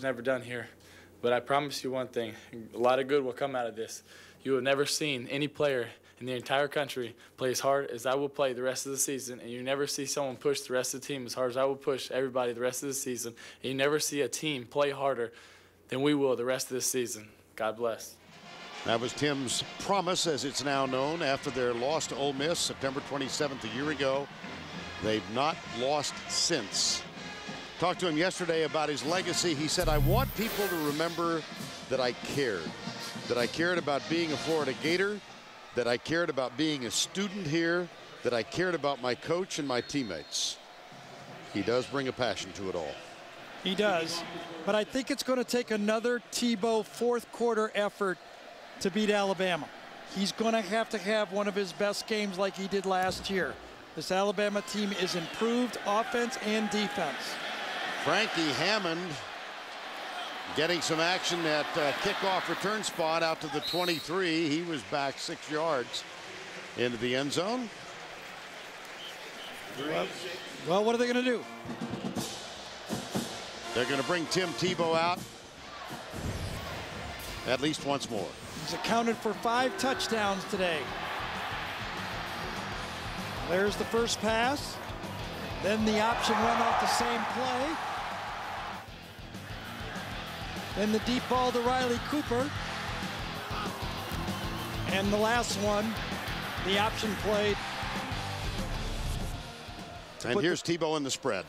never done here. But I promise you one thing, a lot of good will come out of this. You have never seen any player in the entire country play as hard as I will play the rest of the season, and you never see someone push the rest of the team as hard as I will push everybody the rest of the season, and you never see a team play harder than we will the rest of this season. God bless. That was Tim's promise, as it's now known, after their loss to Ole Miss September 27th a year ago. They've not lost since. Talked to him yesterday about his legacy. He said, I want people to remember that I cared about being a Florida Gator, that I cared about being a student here, that I cared about my coach and my teammates. He does bring a passion to it all. He does, but I think it's going to take another Tebow fourth quarter effort to beat Alabama. He's going to have one of his best games like he did last year. This Alabama team is improved offense and defense. Frankie Hammond getting some action at kickoff return spot out to the 23. He was back 6 yards into the end zone. Well, what are they going to do? They're going to bring Tim Tebow out at least once more. He's accounted for 5 touchdowns today. There's the first pass. Then the option run off the same play. Then the deep ball to Riley Cooper. And the last one, the option play. And here's Tebow in the spread.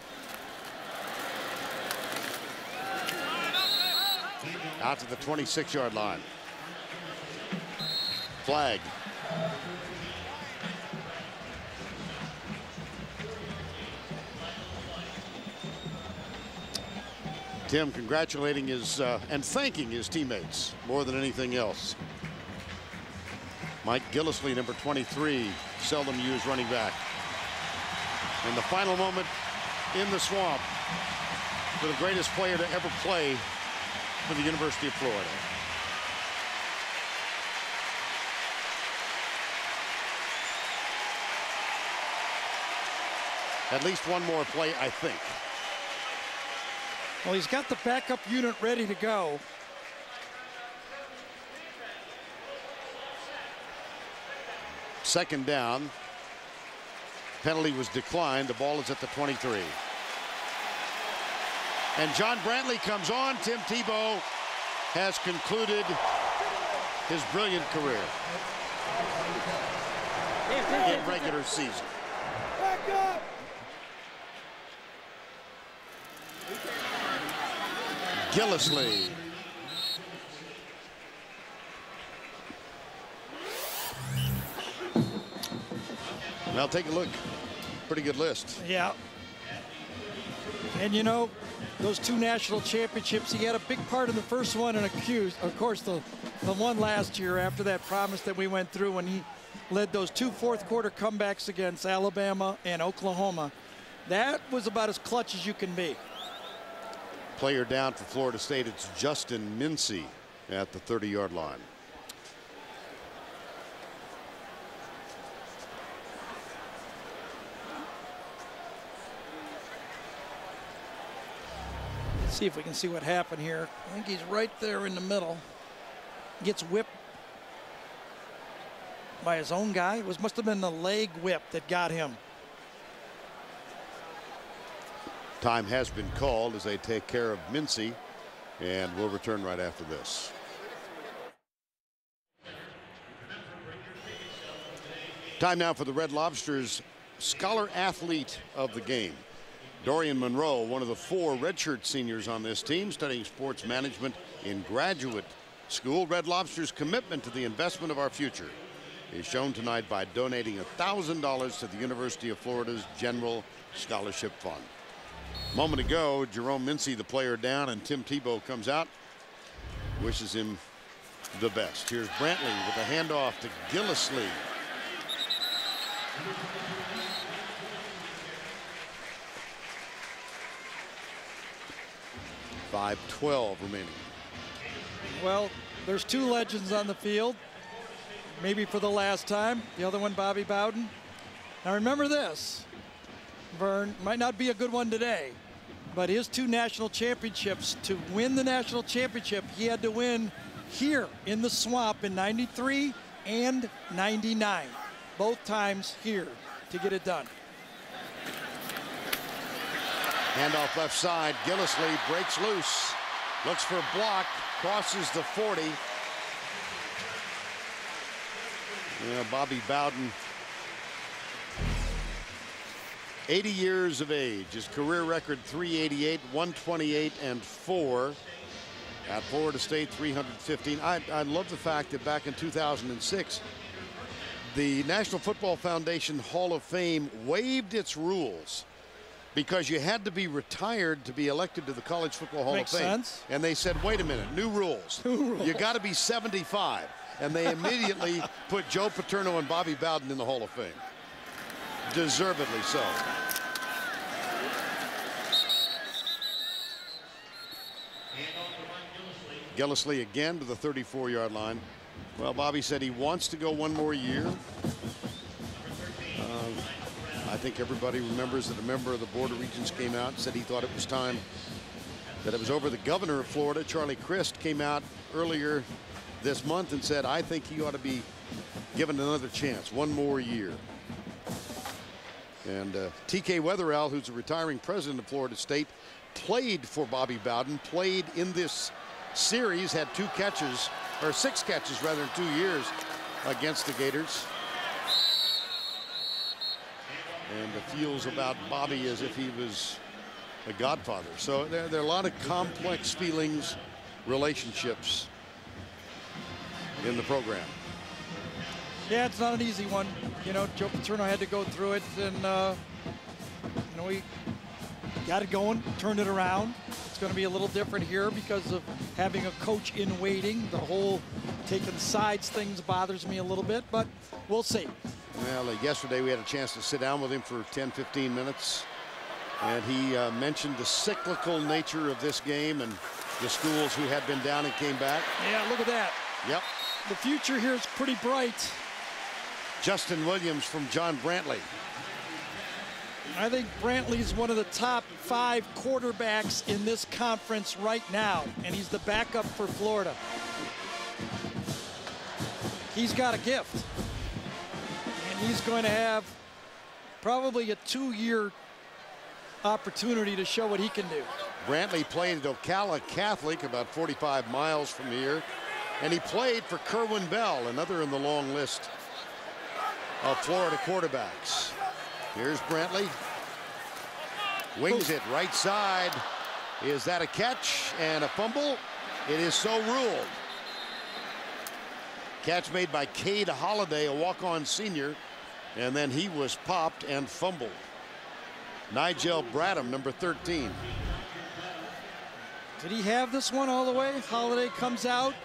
Out to the 26-yard line. Flag. Tim congratulating his and thanking his teammates more than anything else. Mike Gillislee, number 23, seldom used running back. In the final moment in the swamp for the greatest player to ever play for the University of Florida. At least one more play, I think. Well, he's got the backup unit ready to go. Second down. Penalty was declined. The ball is at the 23. And John Brantley comes on. Tim Tebow has concluded his brilliant career in regular season. Back up. Gillislee. Now take a look. Pretty good list. Yeah. And you know, those 2 national championships, he had a big part in the first one and of course, the one last year after that promise that we went through when he led those 2 fourth quarter comebacks against Alabama and Oklahoma. That was about as clutch as you can be. Player down for Florida State. It's Justin Mincy at the 30-yard line. Let's see if we can see what happened here. I think he's right there in the middle. Gets whipped by his own guy. It must have been the leg whip that got him. Time has been called as they take care of Mincy, and we'll return right after this. Time now for the Red Lobsters Scholar Athlete of the game. Dorian Monroe, one of the 4 redshirt seniors on this team, studying sports management in graduate school. Red Lobster's commitment to the investment of our future is shown tonight by donating $1,000 to the University of Florida's General Scholarship Fund. A moment ago, Jerome Mincy, the player, down, and Tim Tebow comes out, wishes him the best. Here's Brantley with a handoff to Gillislee. .5:12 remaining. Well, there's 2 legends on the field, maybe for the last time. The other one, Bobby Bowden. Now remember this, Vern, might not be a good one today, But his 2 national championships, to win the national championship, he had to win here in the Swamp in '93 and '99. Both times here to get it done. Handoff left side. Gillislee breaks loose. Looks for a block. Crosses the 40. Yeah, Bobby Bowden, 80 years of age. His career record 388, 128 and 4. At Florida State, 315. I love the fact that back in 2006, the National Football Foundation Hall of Fame waived its rules because you had to be retired to be elected to the College Football Hall Makes of Fame. sense. And they said, wait a minute, new rules. You got to be 75. And they immediately put Joe Paterno and Bobby Bowden in the Hall of Fame. Deservedly so. Gillislee again to the 34-yard line. Well, Bobby said he wants to go one more year. I think everybody remembers that a member of the Board of Regents came out and said he thought it was time that it was over. The governor of Florida, Charlie Crist, came out earlier this month and said, I think he ought to be given another chance, one more year. And TK Weatheral, who's a retiring president of Florida State, played for Bobby Bowden, played in this series, had 2 catches, or 6 catches rather, in 2 years against the Gators. And feels about Bobby as if he was a godfather. So there are a lot of complex feelings, relationships in the program. Yeah, it's not an easy one. You know, Joe Paterno had to go through it, and you know, he got it going, turned it around. It's going to be a little different here because of having a coach in waiting. The whole taking sides things bothers me a little bit, but we'll see. Well, yesterday we had a chance to sit down with him for 10-15 minutes, and he mentioned the cyclical nature of this game and the schools who had been down and came back. Yeah, look at that. Yep. The future here is pretty bright. Justin Williams from John Brantley. I think Brantley's one of the top 5 quarterbacks in this conference right now, and he's the backup for Florida. He's got a gift, and he's going to have probably a 2-year opportunity to show what he can do. Brantley played at Ocala Catholic, about 45 miles from here, and he played for Kerwin Bell, another in the long list of Florida quarterbacks. Here's Brantley. Wings it right side. Is that a catch and a fumble? It is so ruled. Catch made by Cade Holliday, a walk-on senior, and then he was popped and fumbled. Nigel Bradham, number 13. Did he have this one all the way? Holliday comes out,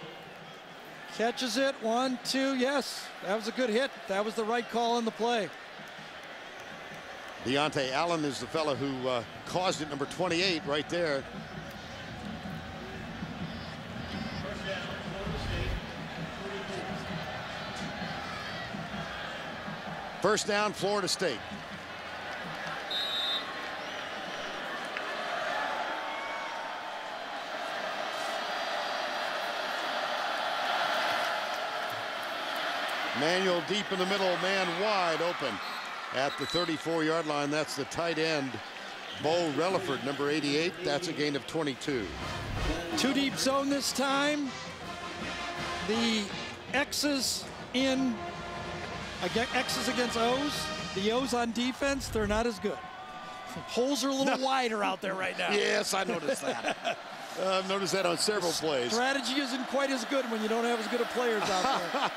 catches it, 1, 2, yes. That was a good hit. That was the right call in the play. Deontay Allen is the fellow who caused it, number 28 right there. First down, Florida State. Manuel deep in the middle, man wide open at the 34-yard line. That's the tight end, Bo Relaford, number 88. That's a gain of 22. 2 deep zone this time. The X's in, X's against O's. The O's on defense, they're not as good. Holes are a little wider out there right now. Yes, I noticed that. I've noticed that on several plays. Strategy isn't quite as good when you don't have as good of players out there.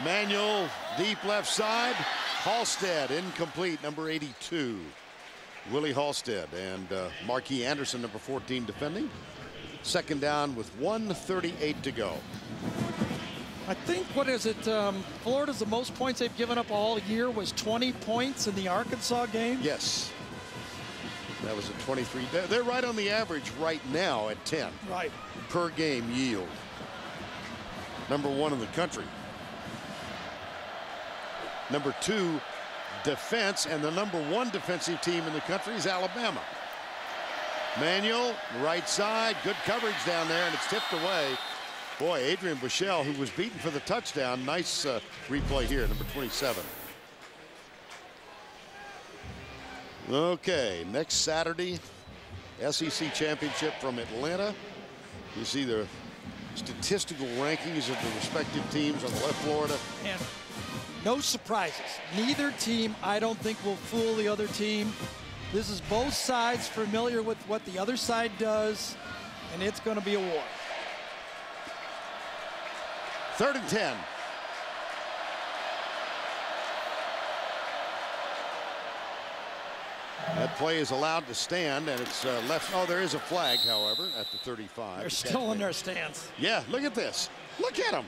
Manuel deep left side. Halstead incomplete, number 82. Willie Halstead and Marquis Anderson, number 14, defending. Second down with 1:38 to go. I think, what is it, Florida's the most points they've given up all year was 20 points in the Arkansas game? Yes. That was a 23. They're right on the average right now at 10. Right. Per game yield. Number 1 in the country. Number 2, defense, and the number 1 defensive team in the country is Alabama. Manuel, right side, good coverage down there, and it's tipped away. Boy, Adrian Buechele, who was beaten for the touchdown. Nice replay here, number 27. Okay, next Saturday, SEC championship from Atlanta. You see the statistical rankings of the respective teams on the left, Florida. And no surprises. Neither team, I don't think, will fool the other team. This is both sides familiar with what the other side does, and it's going to be a war. 3rd and 10. That play is allowed to stand, and it's left. Oh, there is a flag, however, at the 35. They're still in their stance. Yeah, look at this. Look at them.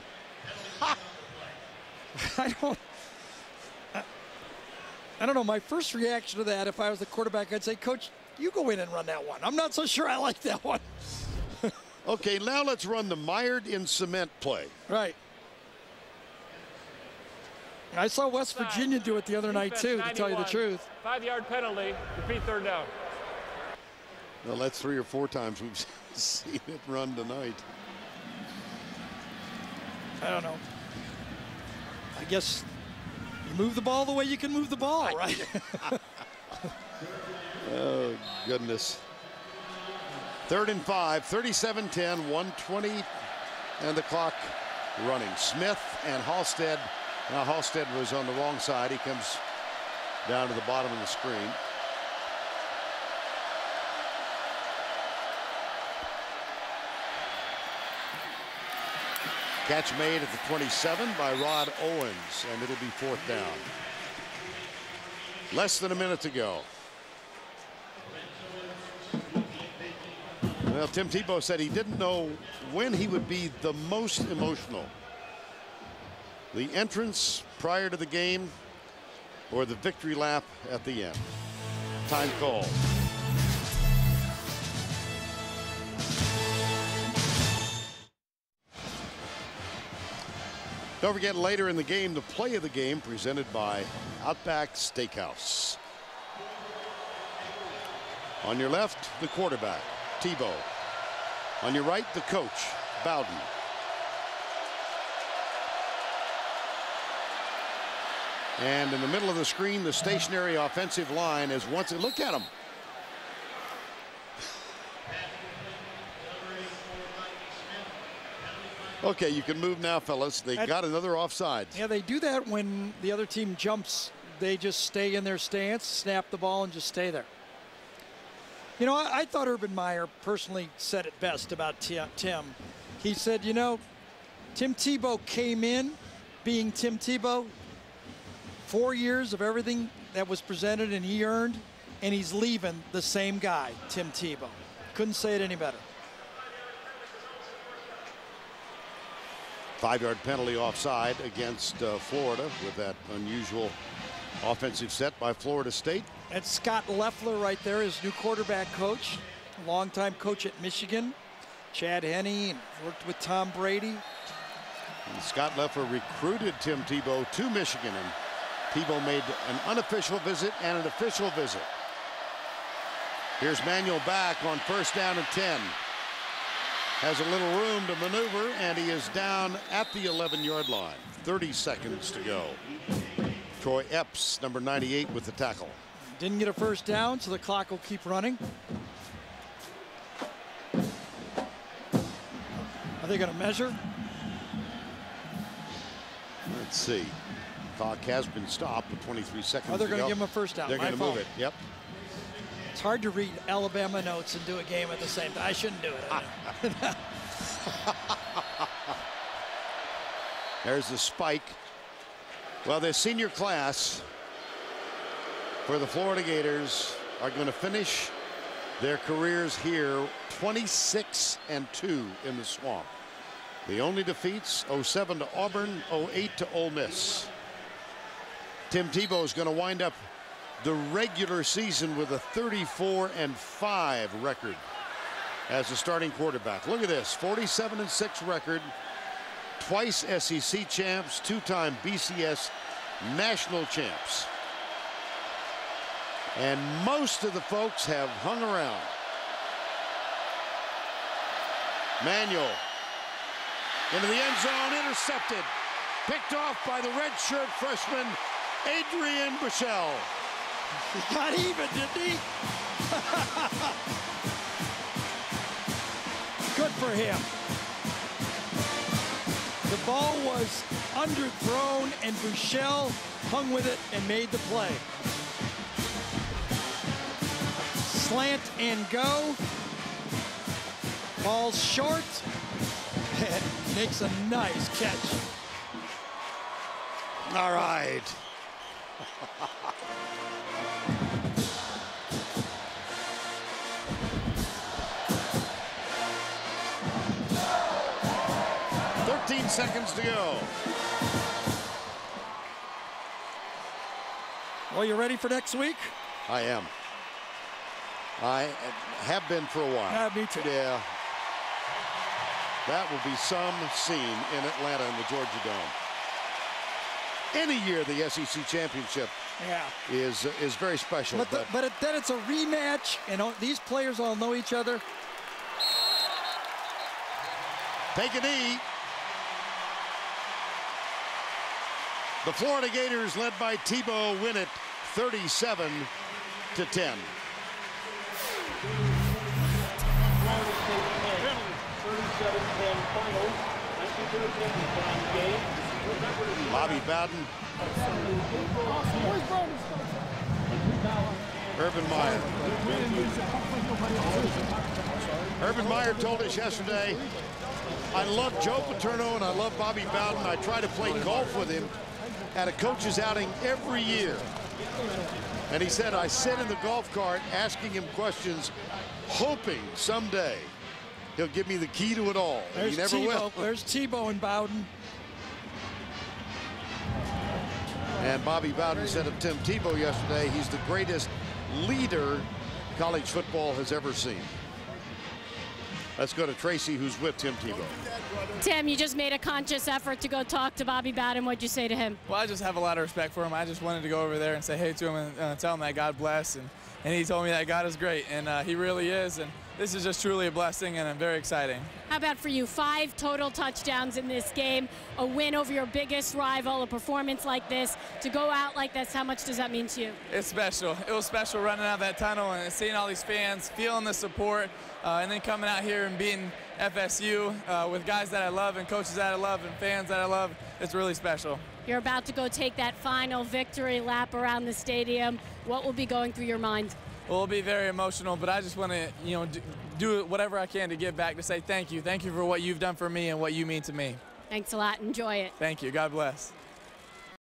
I don't know. My first reaction to that, if I was the quarterback, I'd say, Coach, you go in and run that one. I'm not so sure I like that one. Okay, now let's run the mired in cement play. Right. I saw West Virginia do it the other night, too, to tell you the truth. 5-yard penalty, repeat 3rd down. Well, that's 3 or 4 times we've seen it run tonight. I don't know. I guess you move the ball the way you can move the ball, right? Oh, goodness. 3rd and 5, 37-10, 1:20, and the clock running. Smith and Halstead. Now Halstead was on the wrong side. He comes down to the bottom of the screen. Catch made at the 27 by Rod Owens, and it'll be 4th down. Less than a minute to go. Well, Tim Tebow said he didn't know when he would be the most emotional. The entrance prior to the game or the victory lap at the end. Time call. Don't forget, later in the game, the play of the game presented by Outback Steakhouse. On your left, the quarterback, Tebow. On your right, the coach, Bowden. And in the middle of the screen, the stationary offensive line is once. Look at him. Okay, you can move now, fellas. They got another offside. Yeah, they do that when the other team jumps. They just stay in their stance, snap the ball, and just stay there. You know, I thought Urban Meyer personally said it best about Tim. He said, you know, Tim Tebow came in being Tim Tebow. 4 years of everything that was presented and he earned, and he's leaving the same guy, Tim Tebow. Couldn't say it any better. 5-yard penalty offside against Florida with that unusual offensive set by Florida State. That's Scott Loeffler right there, his new quarterback coach, longtime coach at Michigan. Chad Henne, and worked with Tom Brady. And Scott Loeffler recruited Tim Tebow to Michigan, and Tebow made an unofficial visit and an official visit. Here's Manuel back on 1st down and 10. Has a little room to maneuver, and he is down at the 11-yard line. 30 seconds to go. Troy Epps, number 98, with the tackle. Didn't get a 1st down, so the clock will keep running. Are they going to measure? Let's see. Clock has been stopped with 23 seconds. Oh, they're going to give him a 1st down. They're going to move it. Yep. It's hard to read Alabama notes and do a game at the same time. I shouldn't do it. There's the spike. Well, the senior class for the Florida Gators are going to finish their careers here 26-2 in the swamp. The only defeats: 07 to Auburn, 08 to Ole Miss. Tim Tebow is going to wind up the regular season with a 34-5 record as a starting quarterback. Look at this, 47-6 record, twice SEC champs, 2-time BCS national champs. And most of the folks have hung around. Manuel into the end zone, intercepted. Picked off by the redshirt freshman, Adrian Buechele. He got even, didn't he? Good for him. The ball was underthrown, and Buechele hung with it and made the play. Slant and go. Ball's short. Makes a nice catch. All right. Seconds to go. Well, you ready for next week? I am. I have been for a while. Yeah, me too. Yeah. That will be some scene in Atlanta in the Georgia Dome. Any year the SEC championship is very special. But then it's a rematch, and these players all know each other. Take a knee. The Florida Gators, led by Tebow, win it 37-10. Bobby Bowden. Urban Meyer. Urban Meyer told us yesterday, I love Joe Paterno and I love Bobby Bowden. I try to play golf with him at a coach's outing every year. And he said, I sit in the golf cart asking him questions, hoping someday he'll give me the key to it all. There's he never will. There's Tebow and Bowden. And Bobby Bowden said of Tim Tebow yesterday, he's the greatest leader college football has ever seen. Let's go to Tracy, who's with Tim Tebow. Tim, you just made a conscious effort to go talk to Bobby Bowden. What'd you say to him? Well, I just have a lot of respect for him. I just wanted to go over there and say hey to him and tell him that God bless. And he told me that God is great, and he really is. And this is just truly a blessing, and very exciting. How about for you? 5 total touchdowns in this game, a win over your biggest rival, a performance like this. To go out like this, how much does that mean to you? It's special. It was special running out of that tunnel and seeing all these fans, feeling the support, and then coming out here and beating FSU with guys that I love and coaches that I love and fans that I love. It's really special. You're about to go take that final victory lap around the stadium. What will be going through your mind? Well, it'll be very emotional, but I just want to, do whatever I can to give back, to say thank you. Thank you for what you've done for me and what you mean to me. Thanks a lot. Enjoy it. Thank you. God bless.